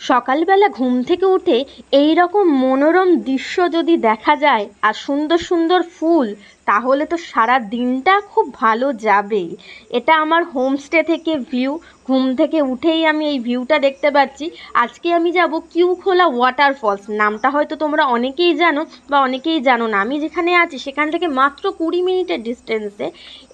সকালবেলা ঘুম থেকে উঠে এই রকম মনোরম দৃশ্য যদি দেখা যায় আর সুন্দর সুন্দর ফুল, তাহলে তো সারা দিনটা খুব ভালো যাবেই। এটা আমার হোমস্টে থেকে ভিউ। ঘুম থেকে উঠেই আমি এই ভিউটা দেখতে পাচ্ছি। আজকে আমি যাব কিউখোলা ওয়াটারফলস। নামটা হয়তো তোমরা অনেকেই জানো বা অনেকেই জানো না। আমি যেখানে আছি সেখান থেকে মাত্র 20 মিনিটের ডিস্টেন্সে।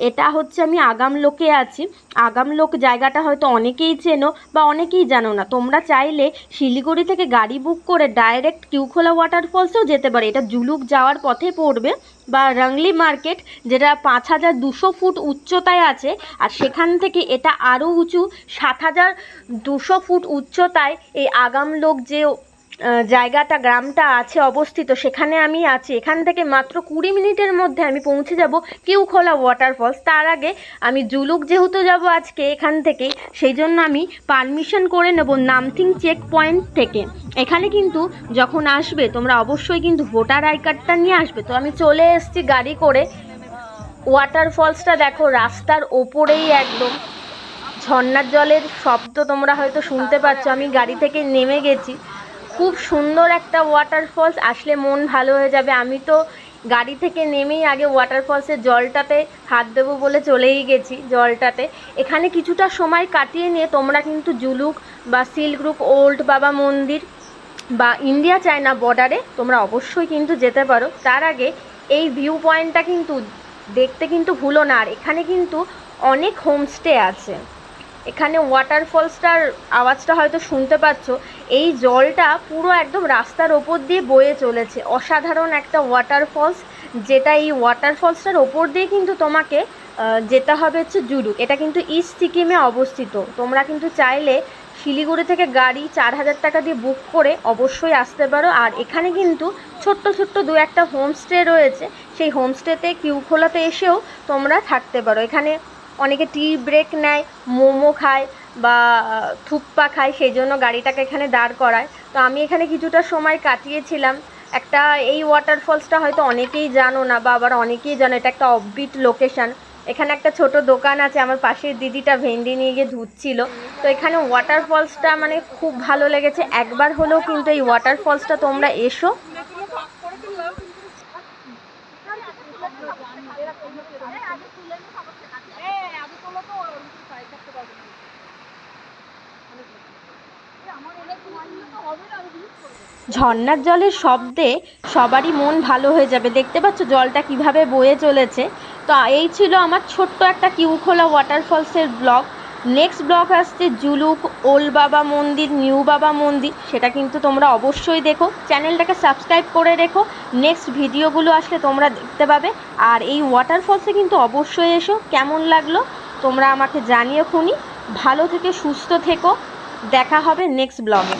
এটা হচ্ছে, আমি আগামলোকে আছি। আগামলোক জায়গাটা হয়তো অনেকেই চেনো বা অনেকেই জানো না। তোমরা চাইলে শিলিগুড়ি থেকে গাড়ি বুক করে ডাইরেক্ট কিউখোলা ওয়াটারফলসেও যেতে পারে। এটা জুলুক যাওয়ার পথে পড়বে, বা রাংলি মার্কেট, যেটা 5200 ফুট উচ্চতায় আছে। আর সেখান থেকে এটা আরও উঁচু, 7200 ফুট উচ্চতায় এই আগামলোক যে জায়গাটা, গ্রামটা আছে অবস্থিত, সেখানে আমি আছি। এখান থেকে মাত্র 20 মিনিটের মধ্যে আমি পৌঁছে যাব কিউখোলা ওয়াটারফলস। তার আগে আমি জুলুক যেহেতু যাব আজকে এখান থেকেই, সেই জন্য আমি পারমিশন করে নেব নামথিং চেক পয়েন্ট থেকে। এখানে কিন্তু যখন আসবে তোমরা অবশ্যই কিন্তু ভোটার আই কার্ডটা নিয়ে আসবে। তো আমি চলে এসেছি গাড়ি করে। ওয়াটারফলসটা দেখো, রাস্তার ওপরেই একদম। ঝর্ণার জলের শব্দ তোমরা হয়তো শুনতে পাচ্ছ। আমি গাড়ি থেকে নেমে গেছি। খুব সুন্দর একটা ওয়াটারফলস, আসলে মন ভালো হয়ে যাবে। আমি তো গাড়ি থেকে নেমেই আগে ওয়াটারফলসের জলটাতে হাত দেবো বলে চলেই গেছি জলটাতে। এখানে কিছুটা সময় কাটিয়ে নিয়ে তোমরা কিন্তু জুলুক বা সিল্ক রুট ওল্ড বাবা মন্দির বা ইন্ডিয়া চায়না বর্ডারে তোমরা অবশ্যই কিন্তু যেতে পারো। তার আগে এই ভিউ পয়েন্টটা কিন্তু দেখতে কিন্তু ভুলো না। আর এখানে কিন্তু অনেক হোমস্টে আছে। এখানে ওয়াটারফলসটার আওয়াজটা হয়তো শুনতে পাচ্ছ। এই জলটা পুরো একদম রাস্তার ওপর দিয়ে বয়ে চলেছে। অসাধারণ একটা ওয়াটারফলস, যেটা এই ওয়াটারফলসটার ওপর দিয়ে কিন্তু তোমাকে যেতে হবে হচ্ছে জুলুক। এটা কিন্তু ইস্ট সিকিমে অবস্থিত। তোমরা কিন্তু চাইলে শিলিগুড়ি থেকে গাড়ি 4000 টাকা দিয়ে বুক করে অবশ্যই আসতে পারো। আর এখানে কিন্তু ছোট্ট ছোট্ট 2-1টা হোমস্টে রয়েছে। সেই হোমস্টেতে কিউখোলাতে এসেও তোমরা থাকতে পারো। এখানে অনেকে টি ব্রেক নেয়, মোমো খায় বা থুপ্পা খায়, সেই জন্য গাড়িটাকে এখানে দাঁড় করায়। তো আমি এখানে কিছুটা সময় কাটিয়েছিলাম। এই ওয়াটারফলসটা হয়তো অনেকেই জানো না, বা আবার অনেকেই জানো। এটা একটা অফবিট লোকেশান। এখানে একটা ছোট দোকান আছে। আমার পাশের দিদিটা ভেন্ডি নিয়ে গিয়ে ধুচ্ছিল। তো এখানে ওয়াটারফলসটা মানে খুব ভালো লেগেছে। একবার হলেও কিন্তু এই ওয়াটারফলসটা তোমরা এসো। ঝর্ণার জলের শব্দে সবারই মন ভালো হয়ে যাবে। দেখতে পাচ্ছ জলটা কিভাবে বয়ে চলেছে। তো এই ছিল আমার ছোট্ট একটা কিউখোলা ওয়াটারফলসের ব্লগ। নেক্সট ব্লগ আসছে জুলুক, ওল্ড বাবা মন্দির, নিউ বাবা মন্দির। সেটা কিন্তু তোমরা অবশ্যই দেখো। চ্যানেলটাকে সাবস্ক্রাইব করে রেখো। নেক্সট ভিডিওগুলো আসলে তোমরা দেখতে পাবে। আর এই ওয়াটারফলসে কিন্তু অবশ্যই এসো। কেমন লাগলো তোমরা আমাকে জানিও খুনি। ভালো থেকে সুস্থ থেকো। দেখা হবে নেক্সট ব্লগে।